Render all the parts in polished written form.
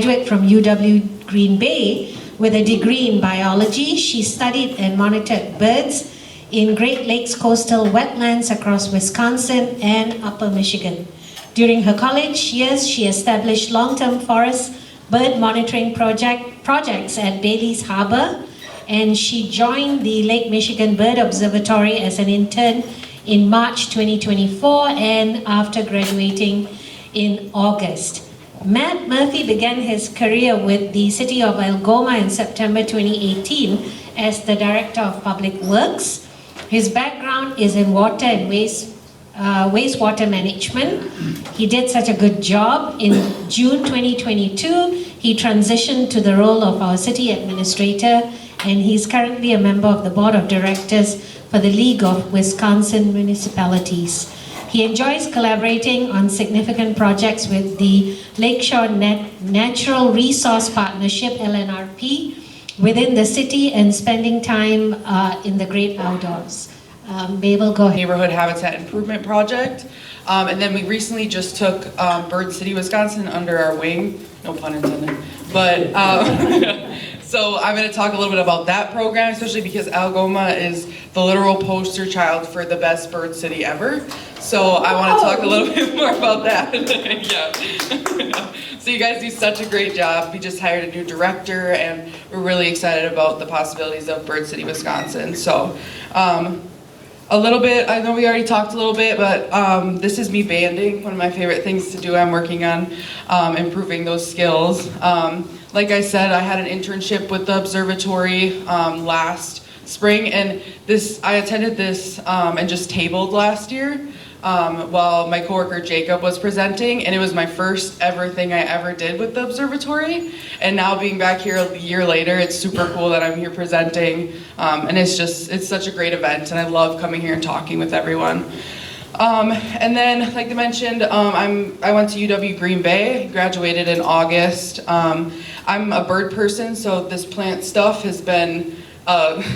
graduate from UW Green Bay with a degree in biology. She studied and monitored birds in Great Lakes coastal wetlands across Wisconsin and Upper Michigan. During her college years, she established long-term forest bird monitoring projects at Bailey's Harbor, and she joined the Lake Michigan Bird Observatory as an intern in March 2024 and after graduating in August. Matt Murphy began his career with the City of Algoma in September 2018 as the Director of Public Works. His background is in water and wastewater management. He did such a good job. In June 2022, he transitioned to the role of our city administrator, and he's currently a member of the board of directors for the League of Wisconsin Municipalities. He enjoys collaborating on significant projects with the Lakeshore Natural Resource Partnership, LNRP, within the city and spending time in the great outdoors. Mabel, go ahead. Neighborhood Habitat Improvement Project. And then we recently just took Bird City, Wisconsin under our wing, no pun intended. But so I'm going to talk a little bit about that program, especially because Algoma is the literal poster child for the best bird city ever. So I want to talk a little bit more about that. Yeah. So you guys do such a great job. We just hired a new director, and we're really excited about the possibilities of Bird City, Wisconsin. So a little bit, I know we already talked a little bit, but this is me banding, one of my favorite things to do. I'm working on improving those skills. Like I said, I had an internship with the observatory last spring, and I attended this and just tabled last year while my coworker Jacob was presenting, and it was my first ever thing I ever did with the observatory. And now being back here a year later, it's super cool that I'm here presenting, and it's such a great event, and I love coming here and talking with everyone. And then, like I mentioned, I went to UW Green Bay, graduated in August. I'm a bird person, so this plant stuff has been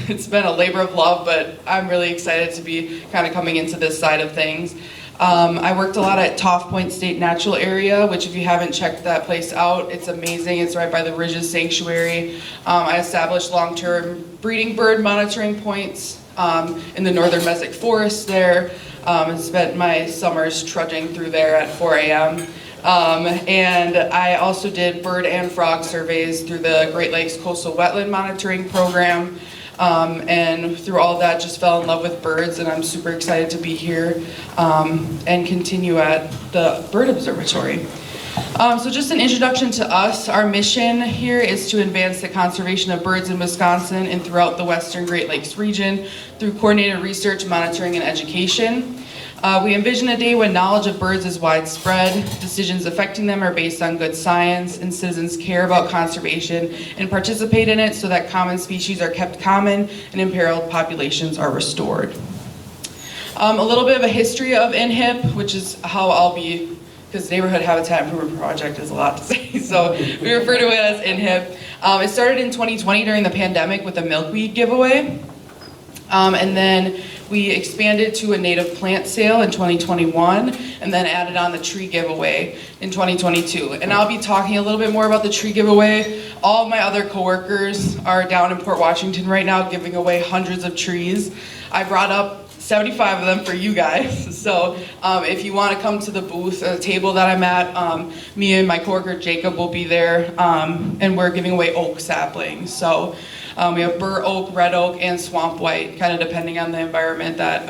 it's been a labor of love, but I'm really excited to be kind of coming into this side of things. I worked a lot at Toft Point State Natural Area, which if you haven't checked that place out, it's amazing. It's right by the Ridges Sanctuary. I established long-term breeding bird monitoring points in the northern Mesic Forest there, and spent my summers trudging through there at 4 a.m. And I also did bird and frog surveys through the Great Lakes Coastal Wetland Monitoring Program. And through all of that, just fell in love with birds, and I'm super excited to be here and continue at the Bird Observatory. So just an introduction to us. Our mission here is to advance the conservation of birds in Wisconsin and throughout the Western Great Lakes region through coordinated research, monitoring, and education. We envision a day when knowledge of birds is widespread, decisions affecting them are based on good science, and citizens care about conservation and participate in it so that common species are kept common and imperiled populations are restored. A little bit of a history of NHIP, which is how I'll be, because Neighborhood Habitat Improvement Project is a lot to say, so we refer to it as NHIP. It started in 2020 during the pandemic with a milkweed giveaway. And then we expanded to a native plant sale in 2021, and then added on the tree giveaway in 2022. And I'll be talking a little bit more about the tree giveaway. All of my other coworkers are down in Port Washington right now giving away hundreds of trees. I brought up 75 of them for you guys. So if you want to come to the booth, the table that I'm at, me and my coworker Jacob will be there, and we're giving away oak saplings. So we have bur oak, red oak, and swamp white, kind of depending on the environment that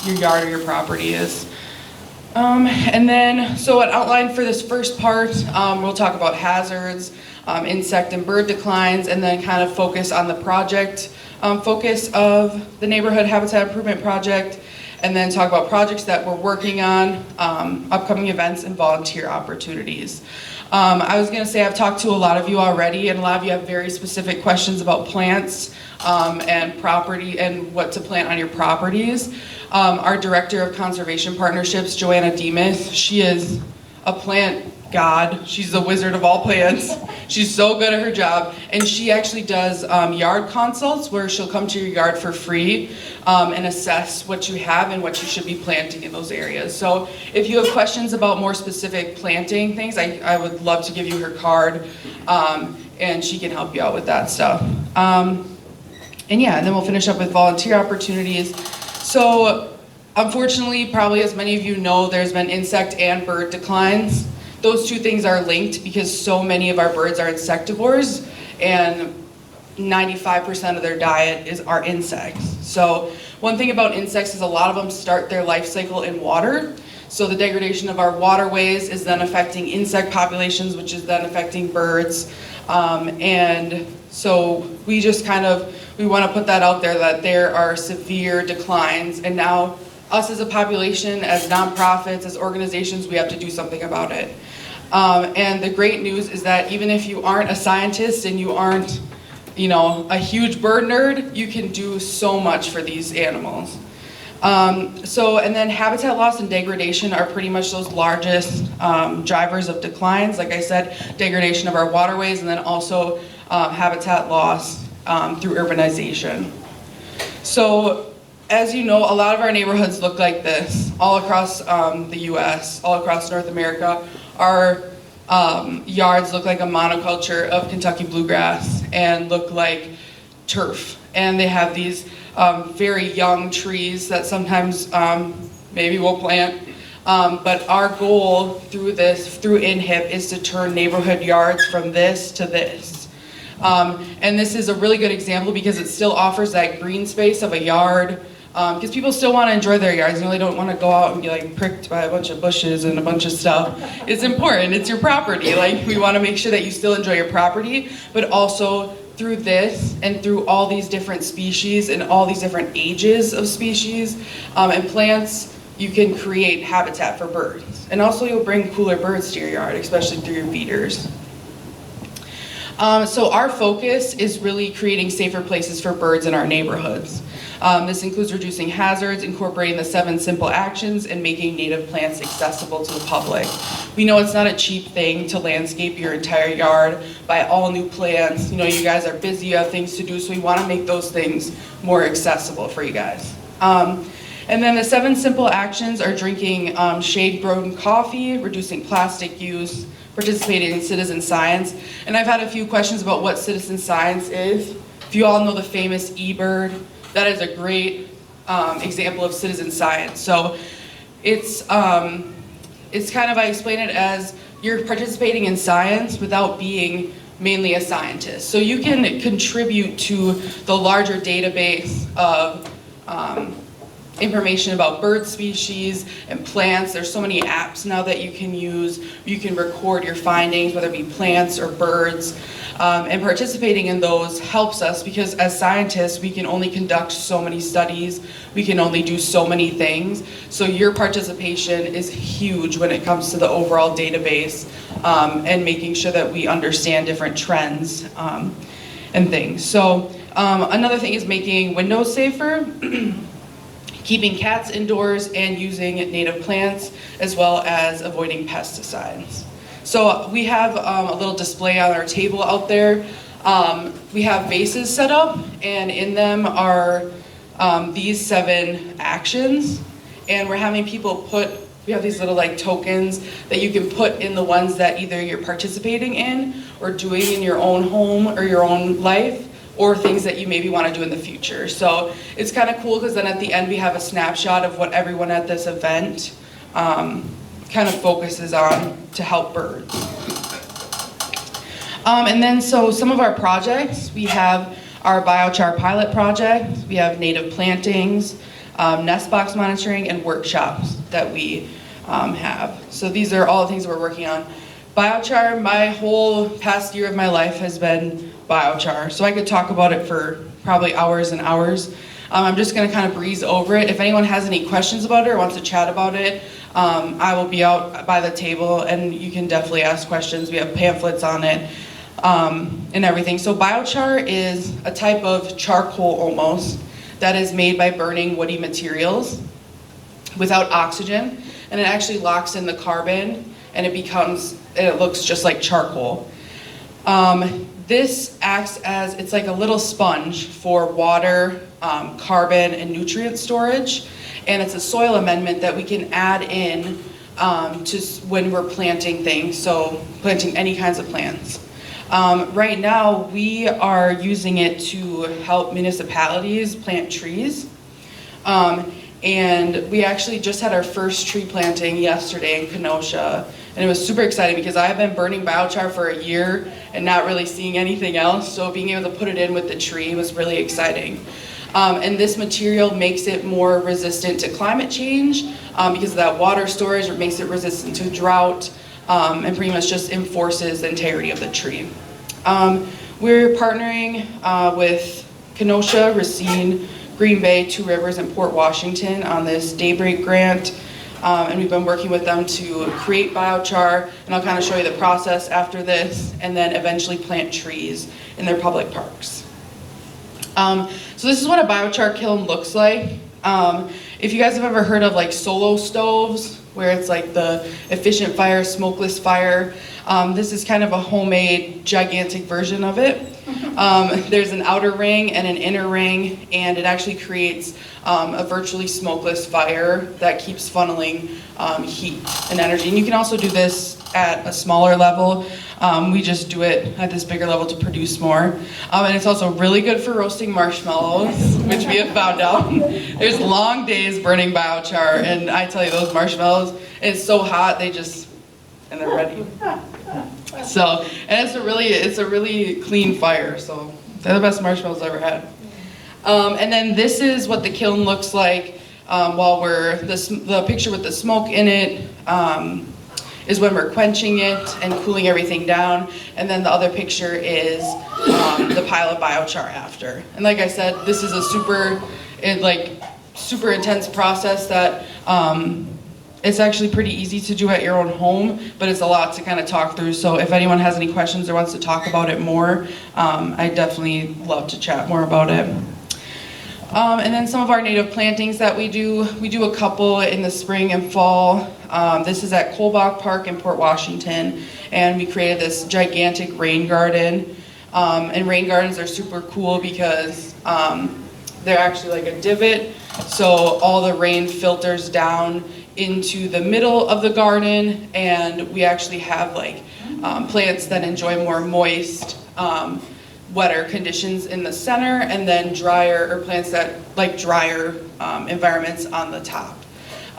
your yard or your property is. And then, so an outline for this first part, we'll talk about hazards, insect and bird declines, and then kind of focus on the project, focus of the Neighborhood Habitat Improvement Project, and then talk about projects that we're working on, upcoming events, and volunteer opportunities. I was going to say I've talked to a lot of you already, and a lot of you have very specific questions about plants and property and what to plant on your properties. Our Director of Conservation Partnerships, Joanna Demuth, she is a plant God. She's the wizard of all plants. She's so good at her job. And she actually does yard consults where she'll come to your yard for free and assess what you have and what you should be planting in those areas. So if you have questions about more specific planting things, I would love to give you her card and she can help you out with that stuff. And yeah, and then we'll finish up with volunteer opportunities. So unfortunately, probably as many of you know, there's been insect and bird declines. Those two things are linked because so many of our birds are insectivores and 95% of their diet are insects. So one thing about insects is a lot of them start their life cycle in water. So the degradation of our waterways is then affecting insect populations, which is then affecting birds. And so we just we want to put that out there that there are severe declines. And now us as a population, as nonprofits, as organizations, we have to do something about it. And the great news is that even if you aren't a scientist and you aren't, a huge bird nerd, you can do so much for these animals. And then habitat loss and degradation are pretty much those largest drivers of declines. Like I said, degradation of our waterways, and then also habitat loss through urbanization. So as you know, a lot of our neighborhoods look like this, all across the US, all across North America. Our yards look like a monoculture of Kentucky bluegrass and look like turf. And they have these very young trees that sometimes maybe we'll plant. But our goal through INHIP, is to turn neighborhood yards from this to this. And this is a really good example because it still offers that green space of a yard. Because people still want to enjoy their yards. They don't want to go out and be like pricked by a bunch of bushes and a bunch of stuff. It's important. It's your property. We want to make sure that you still enjoy your property, but also through this and through all these different species and all these different ages of species and plants, you can create habitat for birds. And also you'll bring cooler birds to your yard, especially through your feeders. So our focus is really creating safer places for birds in our neighborhoods. This includes reducing hazards, incorporating the 7 simple actions, and making native plants accessible to the public. We know it's not a cheap thing to landscape your entire yard, buy all new plants. You guys are busy, you have things to do, so we want to make those things more accessible for you guys. And then the 7 simple actions are drinking shade-grown coffee, reducing plastic use, participating in citizen science. And I've had a few questions about what citizen science is. If you all know the famous eBird, that is a great example of citizen science. So it's I explain it as you're participating in science without being mainly a scientist. So you can contribute to the larger database of information about bird species and plants. There's so many apps now that you can use. You can record your findings, whether it be plants or birds. And participating in those helps us because as scientists, we can only conduct so many studies. We can only do so many things. So your participation is huge when it comes to the overall database and making sure that we understand different trends and things. So another thing is making windows safer. Keeping cats indoors and using native plants, as well as avoiding pesticides. So we have a little display on our table out there. We have vases set up, and in them are these 7 actions. And we're having people we have these little tokens that you can put in the ones that either you're participating in or doing in your own home or your own life, or things that you maybe want to do in the future. So it's kind of cool because then at the end we have a snapshot of what everyone at this event kind of focuses on to help birds. And then so some of our projects, we have our biochar pilot project, we have native plantings, nest box monitoring, and workshops that we have. So these are all the things we're working on. Biochar, my whole past year of my life has been biochar, so I could talk about it for probably hours and hours. I'm just going to kind of breeze over it. If anyone has any questions about it or wants to chat about it, I will be out by the table and you can definitely ask questions. We have pamphlets on it and everything. So biochar is a type of charcoal almost that is made by burning woody materials without oxygen, and it actually locks in the carbon and it looks just like charcoal. This acts as, it's like a little sponge for water, carbon, and nutrient storage, and it's a soil amendment that we can add in when we're planting things, so planting any kinds of plants. Right now, we are using it to help municipalities plant trees. And we actually just had our first tree planting yesterday in Kenosha, and it was super exciting because I have been burning biochar for a year and not really seeing anything else, so being able to put it in with the tree was really exciting. And this material makes it more resistant to climate change because of that water storage. It makes it resistant to drought and pretty much just enforces the integrity of the tree. We're partnering with Kenosha, Racine, Green Bay, Two Rivers, and Port Washington on this Daybreak grant. And we've been working with them to create biochar, and I'll kind of show you the process after this, and then eventually plant trees in their public parks. So this is what a biochar kiln looks like. If you guys have ever heard of like solo stoves, where it's like the efficient fire, smokeless fire, this is kind of a homemade, gigantic version of it. There's an outer ring and an inner ring, and it actually creates a virtually smokeless fire that keeps funneling heat and energy. And you can also do this at a smaller level. We just do it at this bigger level to produce more. And it's also really good for roasting marshmallows, which we have found out. There's long days burning biochar, and I tell you, those marshmallows, it's so hot, and they're ready. So, and it's a really clean fire, so they're the best marshmallows I've ever had. And then this is what the kiln looks like while the picture with the smoke in it is when we're quenching it and cooling everything down. And then the other picture is the pile of biochar after. And like I said, this is a super intense process that it's actually pretty easy to do at your own home, but it's a lot to kind of talk through. So if anyone has any questions or wants to talk about it more, I definitely love to chat more about it. And then some of our native plantings that we do a couple in the spring and fall. This is at Kolbach Park in Port Washington, and we created this gigantic rain garden. And rain gardens are super cool because they're actually like a divot, so all the rain filters down into the middle of the garden, and we actually have like plants that enjoy more moist, wetter conditions in the center, and then plants that like drier environments on the top.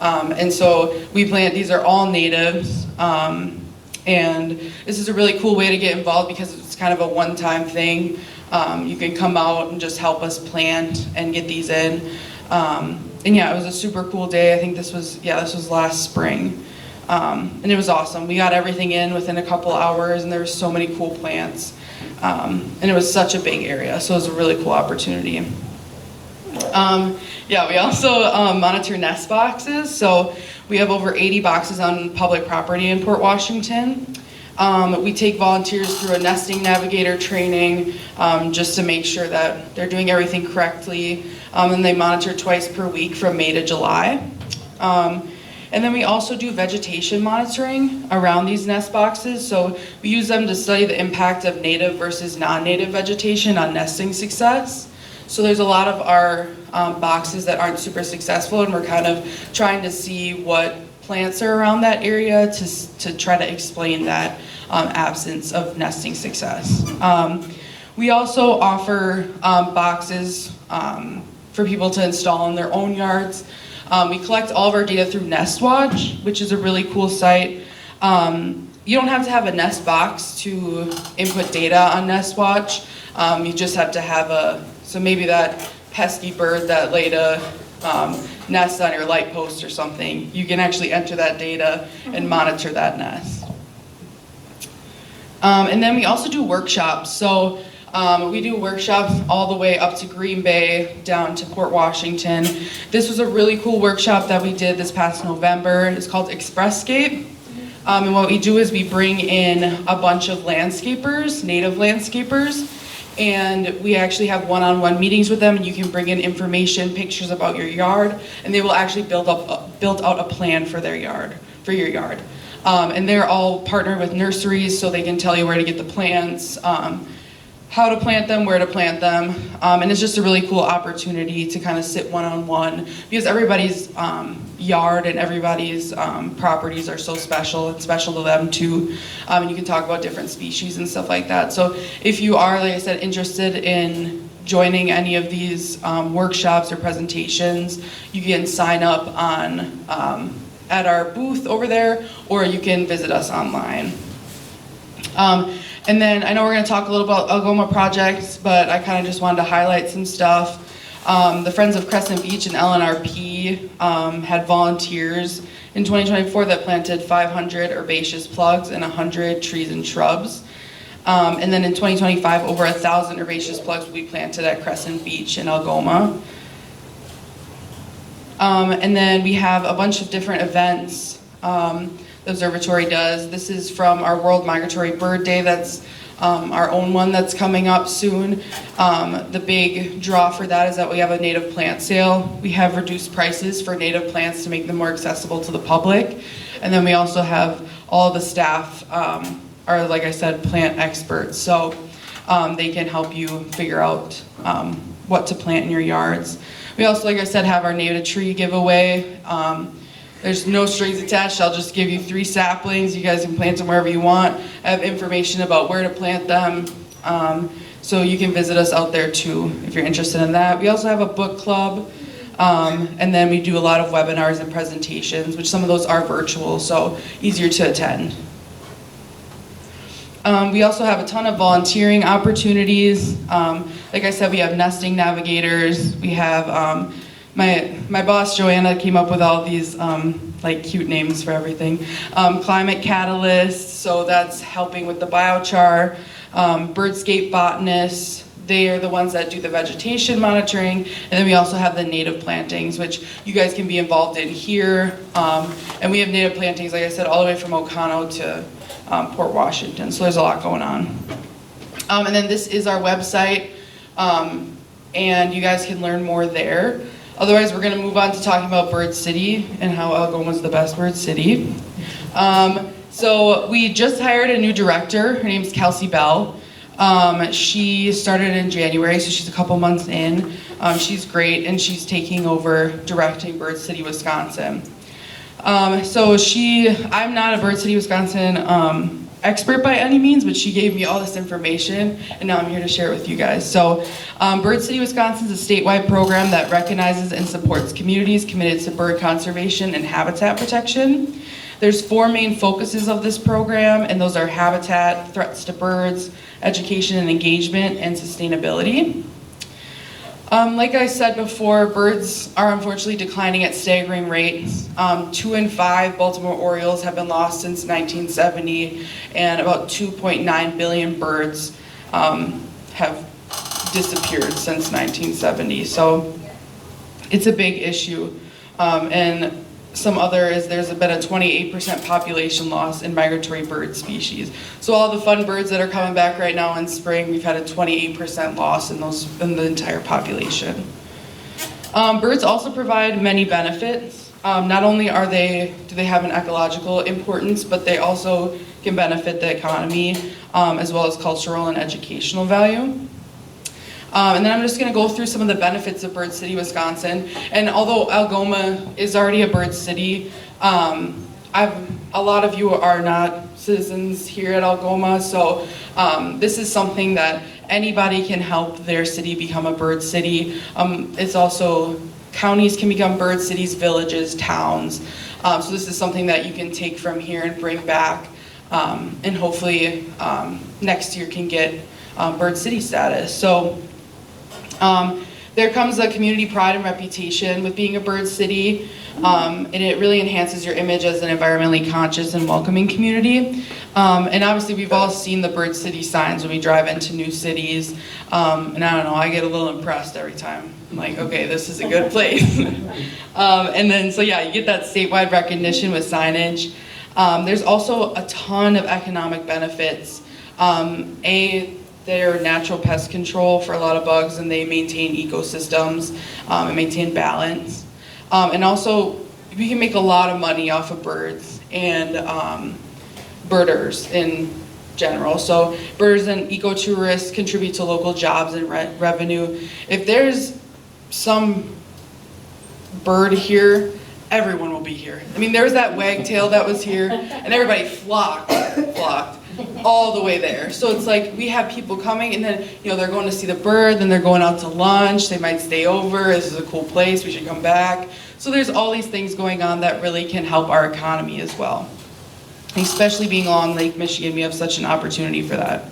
And so these are all natives, and this is a really cool way to get involved because it's kind of a one-time thing. You can come out and just help us plant and get these in. And yeah, it was a super cool day. I think this was last spring. And it was awesome. We got everything in within a couple hours, and there were so many cool plants. And it was such a big area, so it was a really cool opportunity. Yeah, we also monitor nest boxes. So we have over 80 boxes on public property in Port Washington. We take volunteers through a nesting navigator training just to make sure that they're doing everything correctly. And they monitor twice per week from May to July. And then we also do vegetation monitoring around these nest boxes. So we use them to study the impact of native versus non-native vegetation on nesting success. So there's a lot of our boxes that aren't super successful, and we're kind of trying to see what plants are around that area to try to explain that absence of nesting success. We also offer boxes for people to install in their own yards. We collect all of our data through NestWatch, which is a really cool site. You don't have to have a nest box to input data on NestWatch. You just have to have so maybe that pesky bird that laid a nest on your light post or something, you can actually enter that data and monitor that nest. And then we also do workshops. So we do workshops all the way up to Green Bay, down to Port Washington. This was a really cool workshop that we did this past November. It's called Expresscape. And what we do is we bring in a bunch of landscapers, native landscapers, and we actually have one-on-one meetings with them, and you can bring in information, pictures about your yard, and they will actually build out a plan for your yard. And they're all partnered with nurseries, so they can tell you where to get the plants, how to plant them, where to plant them. And it's just a really cool opportunity to kind of sit one-on-one, because everybody's yard and everybody's properties are so special. It's special to them too. And you can talk about different species and stuff like that. So if you are, like I said, interested in joining any of these workshops or presentations, you can sign up on at our booth over there, or you can visit us online. And then I know we're going to talk a little about Algoma projects, but I kind of just wanted to highlight some stuff. The Friends of Crescent Beach and LNRP had volunteers in 2024 that planted 500 herbaceous plugs and 100 trees and shrubs. And then in 2025, over 1,000 herbaceous plugs will be planted at Crescent Beach in Algoma. And then we have a bunch of different events the observatory does. This is from our World Migratory Bird Day. That's our own one that's coming up soon. The big draw for that is that we have a native plant sale. We have reduced prices for native plants to make them more accessible to the public. And then we also have all the staff are, like I said, plant experts. So they can help you figure out what to plant in your yards. We also, like I said, have our native tree giveaway. There's no strings attached. I'll just give you 3 saplings. You guys can plant them wherever you want. I have information about where to plant them. So you can visit us out there too if you're interested in that. We also have a book club. And then we do a lot of webinars and presentations, which some of those are virtual, so easier to attend. We also have a ton of volunteering opportunities. Like I said, we have nesting navigators. We have my boss Joanna came up with all these like cute names for everything. Climate catalysts, so that's helping with the biochar. Birdscape botanists, they are the ones that do the vegetation monitoring. And then we also have the native plantings, which you guys can be involved in here. And we have native plantings, like I said, all the way from Ocano to Port Washington, so there's a lot going on. And then this is our website, and you guys can learn more there. Otherwise, we're going to move on to talking about Bird City and how Algoma is the best bird city. So we just hired a new director. Her name's Kelsey Bell. She started in January, so she's a couple months in. She's great, and she's taking over directing Bird City, Wisconsin. I'm not a Bird City, Wisconsin expert by any means, but she gave me all this information, and now I'm here to share it with you guys. So Bird City, Wisconsin is a statewide program that recognizes and supports communities committed to bird conservation and habitat protection. There's 4 main focuses of this program, and those are habitat, threats to birds, education and engagement, and sustainability. Like I said before, birds are unfortunately declining at staggering rates. 2 in 5 Baltimore Orioles have been lost since 1970, and about 2.9 billion birds have disappeared since 1970. So it's a big issue. And some other is there's been a 28% population loss in migratory bird species. So all the fun birds that are coming back right now in spring, we've had a 28% loss in the entire population. Birds also provide many benefits. Not only do they have an ecological importance, but they also can benefit the economy, as well as cultural and educational value. And then I'm just going to go through some of the benefits of Bird City, Wisconsin. And although Algoma is already a bird city, a lot of you are not citizens here at Algoma, so this is something that anybody can help their city become a bird city. It's also, counties can become bird cities, villages, towns. So this is something that you can take from here and bring back, and hopefully next year can get bird city status. So there comes a community pride and reputation with being a bird city, and it really enhances your image as an environmentally conscious and welcoming community. And obviously we've all seen the bird city signs when we drive into new cities, and I don't know, I get a little impressed every time. I'm like, okay, this is a good place. And then, so yeah, you get that statewide recognition with signage. There's also a ton of economic benefits. They're natural pest control for a lot of bugs, and they maintain ecosystems and maintain balance. And also, we can make a lot of money off of birds. and birders in general. So birders and ecotourists contribute to local jobs and revenue. If there's some bird here, everyone will be here. I mean, there was that wagtail that was here, and everybody flocked all the way there. So it's like we have people coming, and then they're going to see the bird, then they're going out to lunch, they might stay over, this is a cool place, we should come back. So there's all these things going on that really can help our economy as well. Especially being along Lake Michigan, we have such an opportunity for that.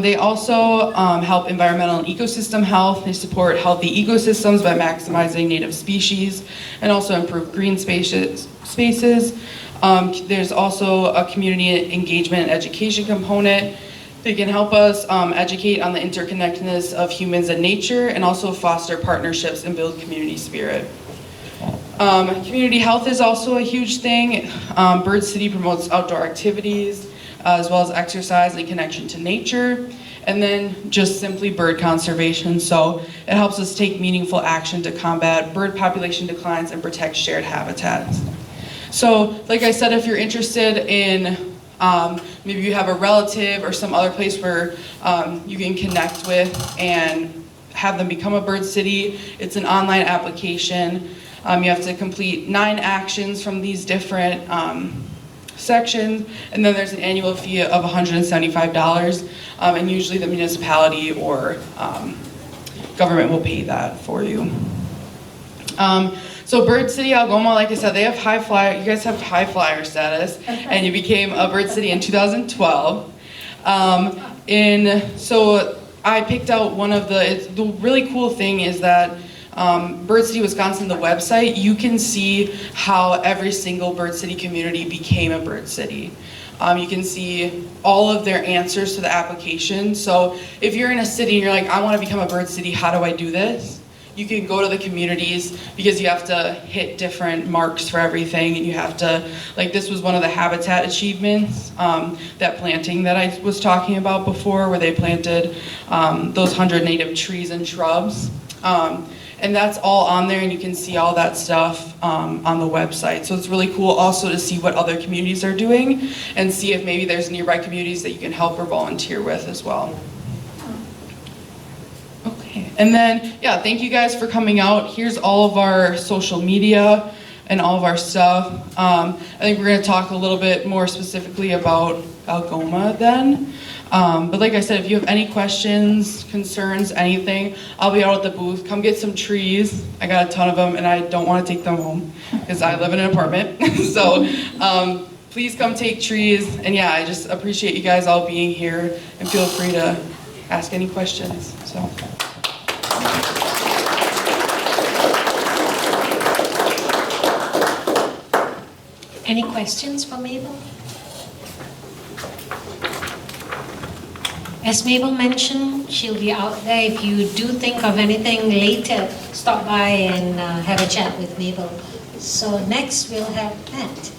They also help environmental and ecosystem health. They support healthy ecosystems by maximizing native species and also improve green spaces. There's also a community engagement and education component. They can help us educate on the interconnectedness of humans and nature, and also foster partnerships and build community spirit. Community health is also a huge thing. Bird City promotes outdoor activities, as well as exercise and connection to nature, and then just simply bird conservation. So it helps us take meaningful action to combat bird population declines and protect shared habitats. So like I said, if you're interested in maybe you have a relative or some other place where you can connect with and have them become a Bird City, it's an online application. You have to complete 9 actions from these different sections, and then there's an annual fee of $175, and usually the municipality or government will pay that for you. So Bird City Algoma, like I said, they have high flyer. You guys have high flyer status, and you became a Bird City in 2012. So I picked out one of the really cool thing is that Bird City Wisconsin, the website, you can see how every single Bird City community became a Bird City. You can see all of their answers to the application. So if you're in a city and you're like, I want to become a Bird City, how do I do this? You can go to the communities, because you have to hit different marks for everything, and you have to, like, this was one of the habitat achievements, that planting that I was talking about before, where they planted those 100 native trees and shrubs. And that's all on there, and you can see all that stuff on the website. So it's really cool also to see what other communities are doing and see if maybe there's nearby communities that you can help or volunteer with as well. Okay, and then, yeah, thank you guys for coming out. Here's all of our social media and all of our stuff. I think we're gonna talk a little bit more specifically about Algoma then. But like I said, if you have any questions, concerns, anything, I'll be out at the booth. Come get some trees. I got a ton of them, and I don't want to take them home because I live in an apartment. So please come take trees. And yeah, I just appreciate you guys all being here, and feel free to ask any questions. So. Any questions for Mabel? As Mabel mentioned, she'll be out there. If you do think of anything later, stop by and have a chat with Mabel. So next we'll have Matt.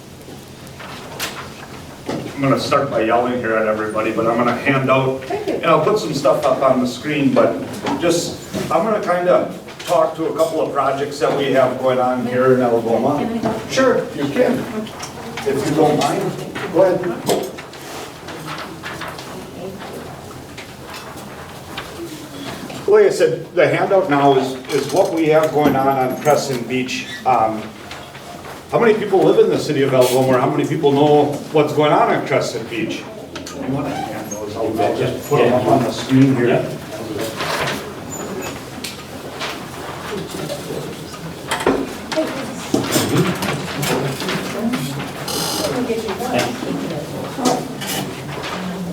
I'm going to start by yelling here at everybody, but I'm going to hand out, and I'll put some stuff up on the screen, but I'm going to kind of talk to a couple of projects that we have going on here in Algoma. Can I go? Sure, you can. If you don't mind, go ahead. Like I said, the handout now is what we have going on Crescent Beach. How many people live in the city of Algoma, or how many people know what's going on Crescent Beach? You want to hand those out? I'll just put them up on the screen here.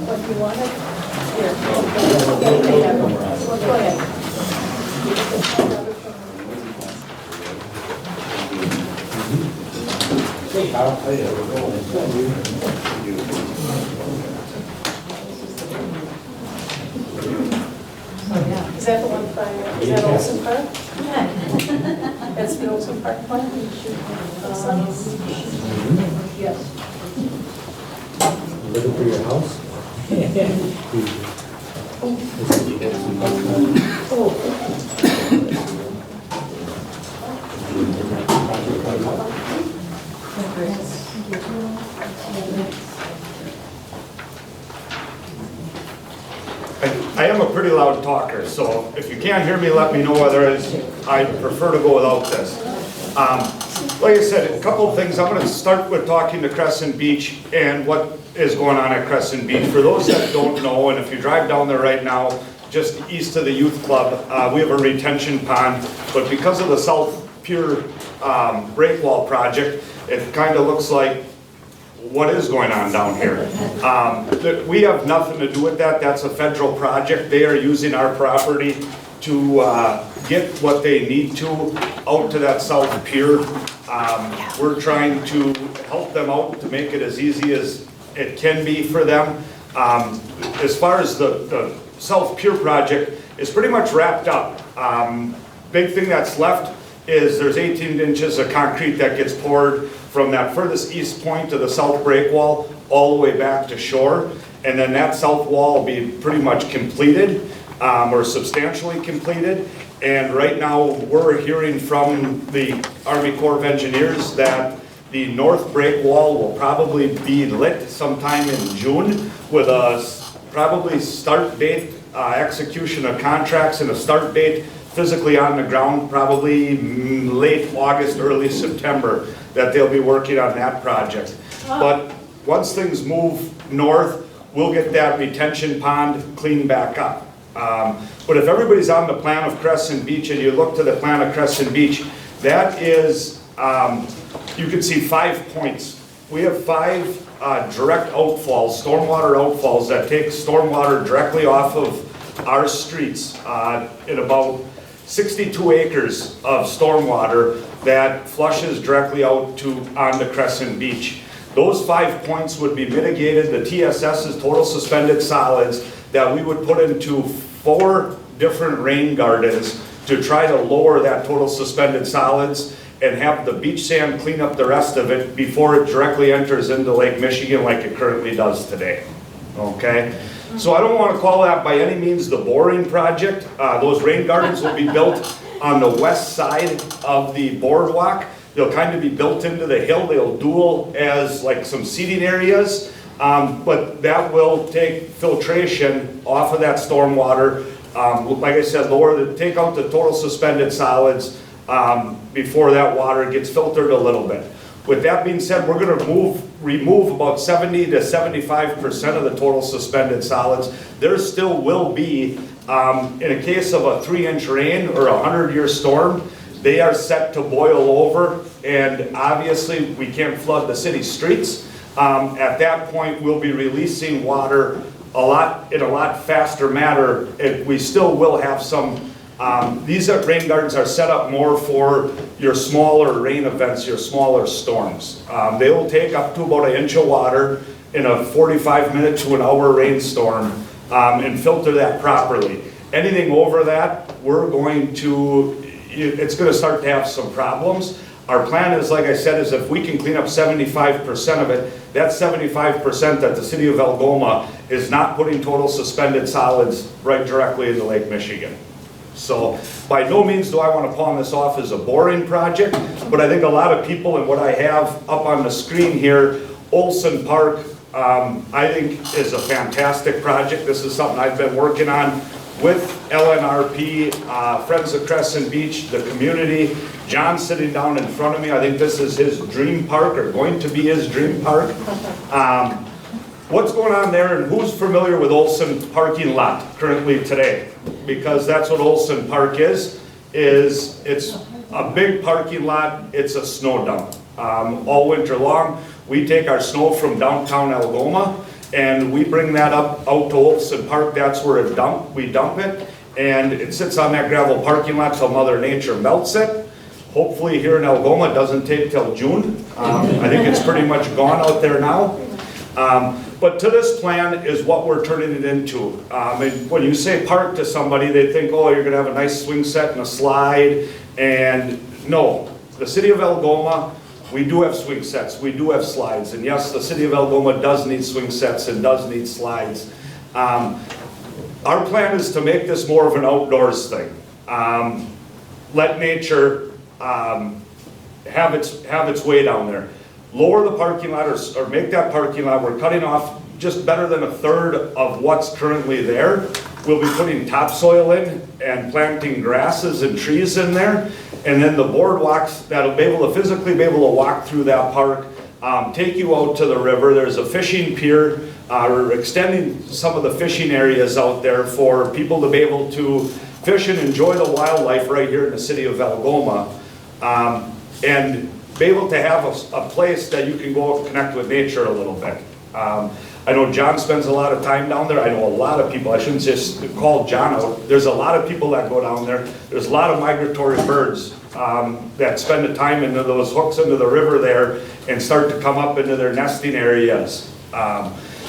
What you wanted? Here. Go ahead. Is that the one by, is that Olson Park? That's the Olson Park one? Yes. Looking for your house? I am a pretty loud talker, so if you can't hear me, let me know, otherwise I prefer to go without this. Like I said, a couple of things. I'm gonna start with talking to Crescent Beach and what is going on at Crescent Beach. For those that don't know, and if you drive down there right now, just east of the youth club, we have a retention pond, but because of the South Pier breakwall project, it kind of looks like what is going on down here. We have nothing to do with that. That's a federal project. They are using our property to get what they need to out to that South Pier. We're trying to help them out to make it as easy as it can be for them. As far as the South Pier project is pretty much wrapped up. Big thing that's left is there's 18 inches of concrete that gets poured from that furthest east point to the south breakwall all the way back to shore. And then that south wall will be pretty much completed or substantially completed. And right now we're hearing from the Army Corps of Engineers that the north breakwall will probably be lit sometime in June with a probably start date, execution of contracts and a start date physically on the ground, probably late August, early September, that they'll be working on that project. But once things move north, we'll get that retention pond cleaned back up. But if everybody's on the plan of Crescent Beach and you look to the plan of Crescent Beach, that is, you can see 5 points. We have 5 direct outfalls, stormwater outfalls that take stormwater directly off of our streets in about 62 acres of stormwater that flushes directly out onto Crescent Beach. Those 5 points would be mitigated. The TSS is total suspended solids that we would put into 4 different rain gardens to try to lower that total suspended solids and have the beach sand clean up the rest of it before it directly enters into Lake Michigan like it currently does today. Okay? So I don't want to call that by any means the boring project. Those rain gardens will be built on the west side of the boardwalk. They'll kind of be built into the hill. They'll dual as like some seating areas, but that will take filtration off of that stormwater. Like I said, take out the total suspended solids before that water gets filtered a little bit. With that being said, we're going to remove about 70 to 75% of the total suspended solids. There still will be, in a case of a 3-inch rain or a 100-year storm, they are set to boil over, and obviously we can't flood the city streets. At that point, we'll be releasing water in a lot faster manner. We still will have some. These rain gardens are set up more for your smaller rain events, your smaller storms. They will take up to about 1 inch of water in a 45-minute to an hour rainstorm and filter that properly. Anything over that, it's going to start to have some problems. Our plan is, like I said, is if we can clean up 75% of it, that's 75% that the city of Algoma is not putting total suspended solids right directly into Lake Michigan. So by no means do I want to pawn this off as a boring project, but I think a lot of people, and what I have up on the screen here, Olson Park, I think is a fantastic project. This is something I've been working on with LNRP, Friends of Crescent Beach, the community. John's sitting down in front of me. I think this is his dream park, or going to be his dream park. What's going on there, and who's familiar with Olson parking lot currently today? Because that's what Olson Park is it's a big parking lot, it's a snow dump. All winter long, we take our snow from downtown Algoma, and we bring that up out to Olson Park. That's where we dump it, and it sits on that gravel parking lot till Mother Nature melts it. Hopefully here in Algoma, it doesn't take till June. I think it's pretty much gone out there now. But to this plan is what we're turning it into. And when you say park to somebody, they think, oh, you're gonna have a nice swing set and a slide. And no, the city of Algoma, we do have swing sets, we do have slides. And yes, the city of Algoma does need swing sets and does need slides. Our plan is to make this more of an outdoors thing. Let nature have its way down there. Lower the parking lot or make that parking lot, we're cutting off just better than 1/3 of what's currently there. We'll be putting topsoil in and planting grasses and trees in there. And then the boardwalks that'll be able to physically be able to walk through that park, take you out to the river. There's a fishing pier. We're extending some of the fishing areas out there for people to be able to fish and enjoy the wildlife right here in the city of Algoma. And be able to have a place that you can go and connect with nature a little bit. I know John spends a lot of time down there. I know a lot of people, I shouldn't just call John out. There's a lot of people that go down there. There's a lot of migratory birds that spend the time into those hooks into the river there and start to come up into their nesting areas.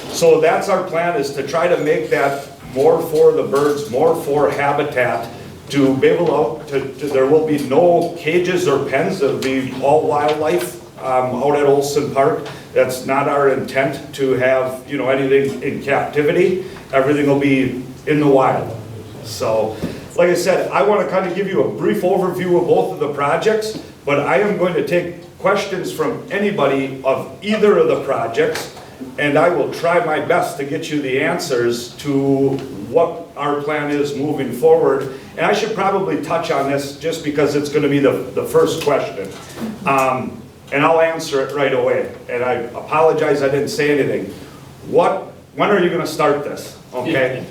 So that's our plan, is to try to make that more for the birds, more for habitat, to be able to, there will be no cages or pens. It'll be all wildlife out at Olson Park. That's not our intent to have, you know, anything in captivity. Everything will be in the wild. So, like I said, I want to kind of give you a brief overview of both of the projects, but I am going to take questions from anybody of either of the projects, and I will try my best to get you the answers to what our plan is moving forward. And I should probably touch on this just because it's going to be the first question. And I'll answer it right away. And I apologize I didn't say anything. When are you going to start this? Okay.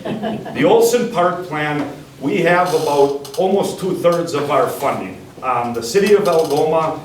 The Olson Park plan, we have about almost 2/3 of our funding. The city of Algoma,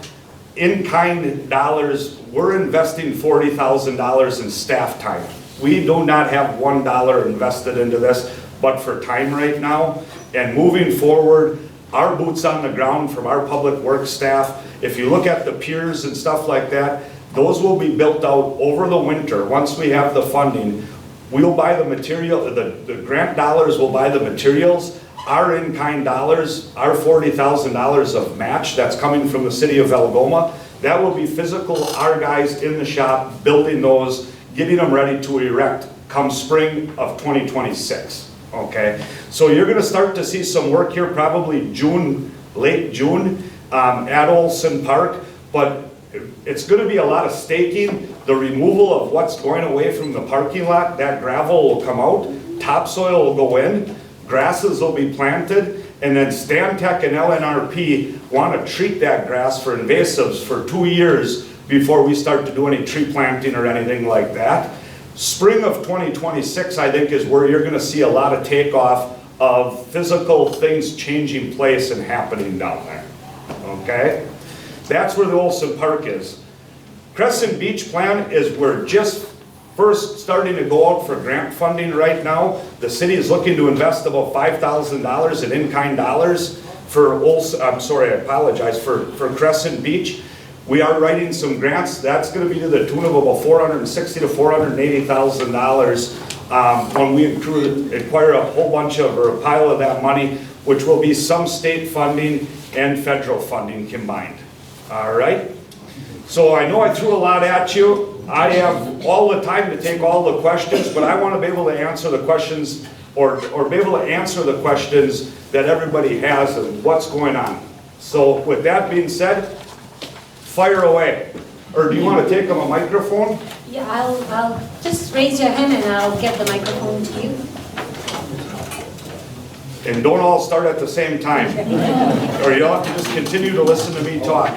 in-kind dollars, we're investing $40,000 in staff time. We do not have $1 invested into this, but for time right now. And moving forward, our boots on the ground from our public works staff, if you look at the piers and stuff like that, those will be built out over the winter. Once we have the funding, we'll buy the material, the grant dollars will buy the materials. Our in-kind dollars, our $40,000 of match that's coming from the city of Algoma, that will be physical, our guys in the shop building those, getting them ready to erect come spring of 2026. Okay, so you're going to start to see some work here probably June, late June at Olson Park, but it's going to be a lot of staking, the removal of what's going away from the parking lot. That gravel will come out, topsoil will go in, grasses will be planted, and then Stantec and LNRP want to treat that grass for invasives for 2 years before we start to do any tree planting or anything like that. Spring of 2026, I think, is where you're going to see a lot of takeoff of physical things changing place and happening down there. Okay? That's where the Olson Park is. Crescent Beach plan is we're just first starting to go out for grant funding right now. The city is looking to invest about $5,000 in-kind dollars for Olson, I'm sorry, I apologize, for Crescent Beach. We are writing some grants. That's going to be to the tune of about $460,000 to $480,000 when we acquire a whole bunch of, or a pile of that money, which will be some state funding and federal funding combined. All right? So I know I threw a lot at you. I have all the time to take all the questions, but I want to be able to answer the questions, or be able to answer the questions that everybody has of what's going on. So with that being said, fire away. Or do you want to take them a microphone? Yeah, I'll just raise your hand and I'll get the microphone to you. And don't all start at the same time. Or you'll have to just continue to listen to me talk.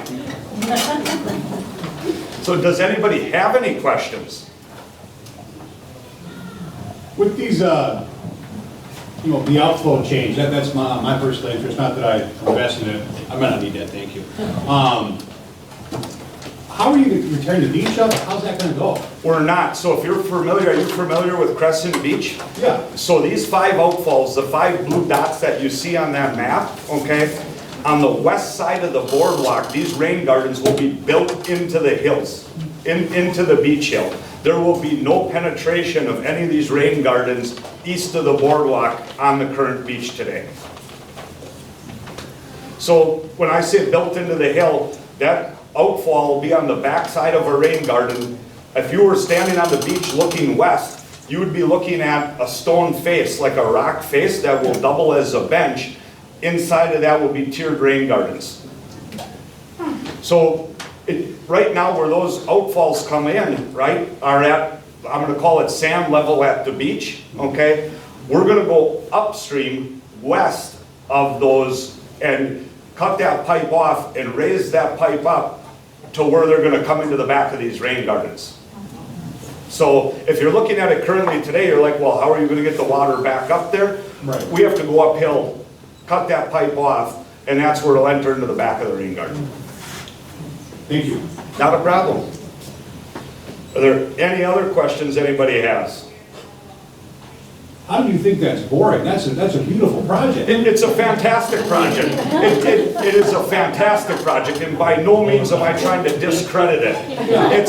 So does anybody have any questions? With these, the outflow change, that's my personal interest, not that I invest in it. I might not need that, thank you. How are you going to return the beach up? How's that going to go? We're not. So if you're familiar, are you familiar with Crescent Beach? Yeah. So these 5 outfalls, the 5 blue dots that you see on that map, okay, on the west side of the boardwalk, these rain gardens will be built into the hills, into the beach hill. There will be no penetration of any of these rain gardens east of the boardwalk on the current beach today. So when I say built into the hill, that outfall will be on the back side of a rain garden. If you were standing on the beach looking west, you would be looking at a stone face, like a rock face that will double as a bench. Inside of that will be tiered rain gardens. So right now where those outfalls come in, right, are at, I'm going to call it sand level at the beach, okay? We're gonna go upstream west of those and cut that pipe off and raise that pipe up to where they're gonna come into the back of these rain gardens. So if you're looking at it currently today, you're like, well, how are you gonna get the water back up there? Right. We have to go uphill, cut that pipe off, and that's where it'll enter into the back of the rain garden. Thank you. Not a problem. Are there any other questions anybody has? How do you think that's boring? That's a beautiful project. It's a fantastic project. It is a fantastic project, and by no means am I trying to discredit it.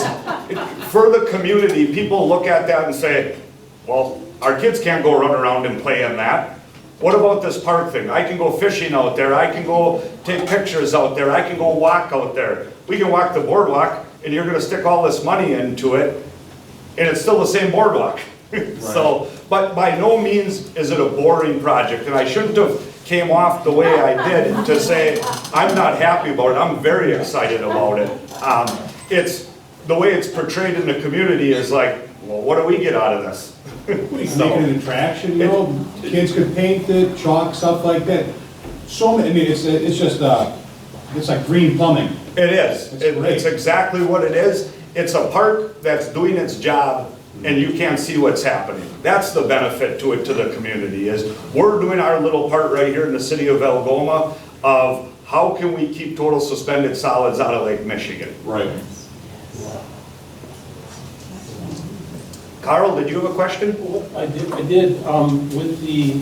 For the community, people look at that and say, well, our kids can't go run around and play in that. What about this park thing? I can go fishing out there, I can go take pictures out there, I can go walk out there. We can walk the boardwalk, and you're gonna stick all this money into it, and it's still the same boardwalk. So, but by no means is it a boring project, and I shouldn't have came off the way I did to say, I'm not happy about it, I'm very excited about it. It's, the way it's portrayed in the community is like, well, what do we get out of this? We can make it an attraction, you know, kids could paint it, chalk, stuff like that. So many, I mean, it's just, it's like green plumbing. It is. It's great. It's exactly what it is. It's a park that's doing its job and you can't see what's happening. That's the benefit to it, to the community, is we're doing our little part right here in the city of Algoma of how can we keep total suspended solids out of Lake Michigan. Right. Carl, did you have a question? I did, with the,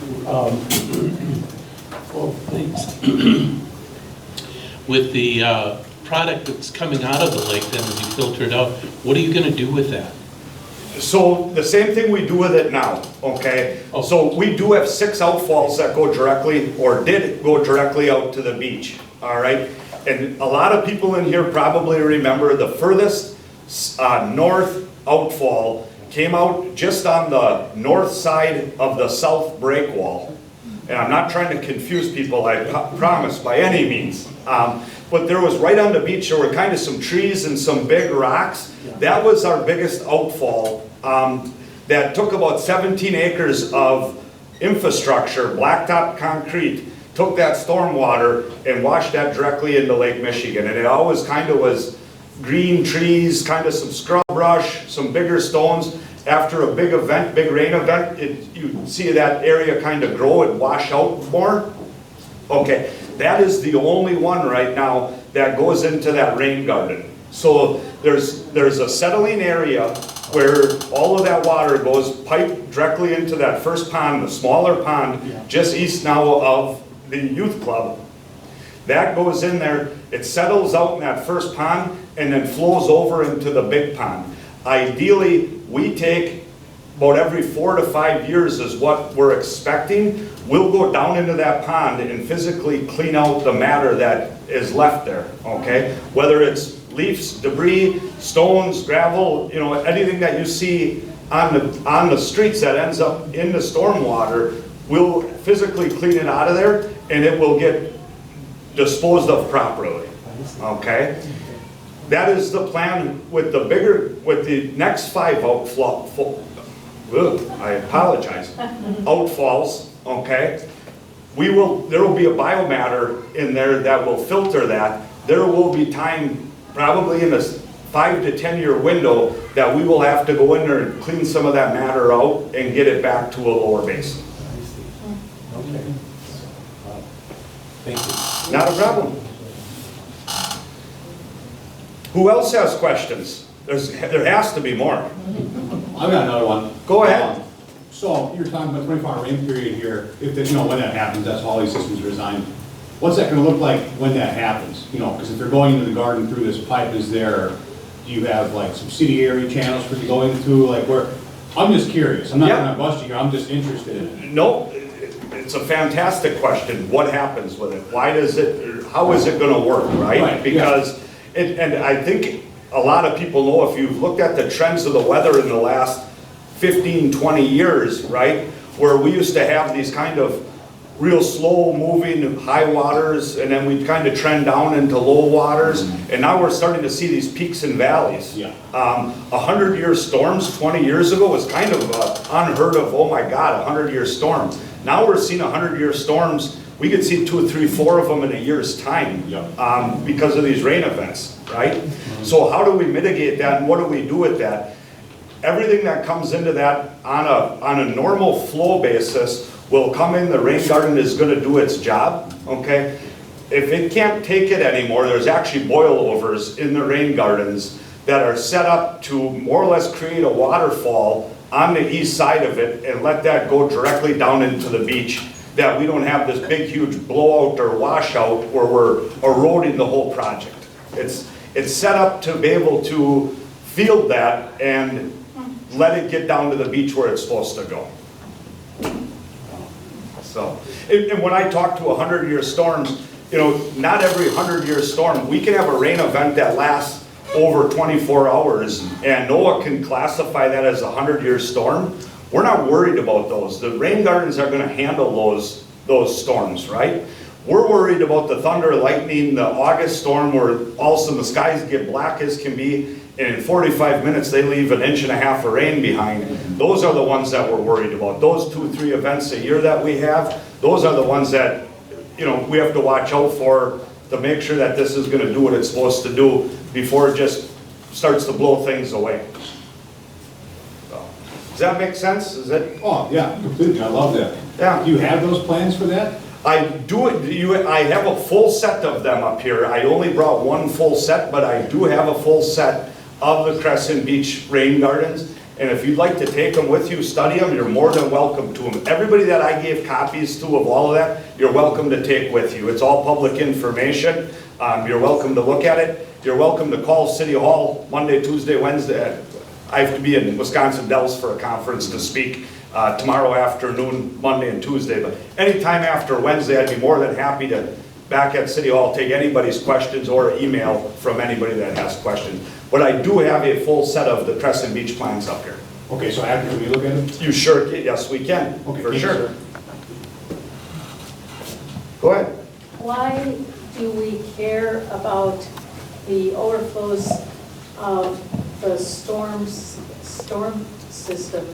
well, thanks. With the product that's coming out of the lake then as you filter it out, what are you gonna do with that? So the same thing we do with it now, okay? So we do have 6 outfalls that go directly, or did go directly out to the beach, all right? And a lot of people in here probably remember the furthest north outfall came out just on the north side of the south break wall. And I'm not trying to confuse people, I promise, by any means. But there was right on the beach, there were kind of some trees and some big rocks. That was our biggest outfall. That took about 17 acres of infrastructure, blacktop concrete, took that storm water and washed that directly into Lake Michigan. And it always kind of was green trees, kind of some scrub brush, some bigger stones. After a big event, big rain event, you see that area kind of grow and wash out more. Okay, that is the only one right now that goes into that rain garden. So there's a settling area where all of that water goes piped directly into that first pond, the smaller pond, just east now of the youth club. That goes in there, it settles out in that first pond and then flows over into the big pond. Ideally, we take about every 4 to 5 years is what we're expecting. We'll go down into that pond and physically clean out the matter that is left there, okay? Whether it's leaves, debris, stones, gravel, you know, anything that you see on the streets that ends up in the stormwater, we'll physically clean it out of there and it will get disposed of properly, okay? That is the plan with the next 5 I apologize, outfalls, okay? There will be a biomatter in there that will filter that. There will be time, probably in a 5 to 10 year window, that we will have to go in there and clean some of that matter out and get it back to a lower basin. Okay. Thank you. Not a problem. Who else has questions? There has to be more. I've got another one. Go ahead. So you're talking about 24-hour rain period here. If, you know, when that happens, that's all these systems are designed. What's that gonna look like when that happens? You know, because if they're going into the garden through this pipe, do you have like subsidiary channels for you to go into, like where? I'm just curious. I'm not gonna bust you here. I'm just interested in it. No, it's a fantastic question. What happens with it? Why does it, how is it gonna work, right? Right, Because, and I think a lot of people know, if you've looked at the trends of the weather in the last 15, 20 years, right? Where we used to have these kind of real slow moving high waters, and then we'd kind of trend down into low waters, and now we're starting to see these peaks and valleys. Yeah. 100-year storms 20 years ago was kind of unheard of, oh my God, 100-year storm. Now we're seeing 100-year storms, we could see 2, 3, 4 of them in a year's time. Yep. Because of these rain events, right? So how do we mitigate that, and what do we do with that? Everything that comes into that on a normal flow basis will come in, the rain garden is gonna do its job, okay? If it can't take it anymore, there's actually boilovers in the rain gardens that are set up to more or less create a waterfall on the east side of it and let that go directly down into the beach, that we don't have this big huge blowout or washout where we're eroding the whole project. It's set up to be able to field that and let it get down to the beach where it's supposed to go. So, and when I talk to 100-year storms, you know, not every 100-year storm, we can have a rain event that lasts over 24 hours, and NOAA can classify that as a 100-year storm. We're not worried about those. The rain gardens are gonna handle those storms, right? We're worried about the thunder, lightning, the August storm where all of a sudden the skies get black as can be, and in 45 minutes they leave 1.5 inches of rain behind. Those are the ones that we're worried about. Those 2, 3 events a year that we have, those are the ones that, you know, we have to watch out for to make sure that this is gonna do what it's supposed to do before it just starts to blow things away. So, does that make sense? Is it? Oh, yeah, completely, I love that. Yeah. Do you have those plans for that? I do it, I have a full set of them up here. I only brought one full set, but I do have a full set of the Crescent Beach rain gardens. And if you'd like to take them with you, study them, you're more than welcome to them. Everybody that I gave copies to of all of that, you're welcome to take with you. It's all public information. You're welcome to look at it. You're welcome to call City Hall Monday, Tuesday, Wednesday. I have to be in Wisconsin Dells for a conference to speak tomorrow afternoon, Monday and Tuesday. But anytime after Wednesday, I'd be more than happy to, back at City Hall, take anybody's questions or email from anybody that has questions. But I do have a full set of the Crescent Beach plans up here. Okay, so after, can we look at it? You sure, yes, we can, Okay, for thank you, sure. sir. Go ahead. Why do we care about the overflows of the storm system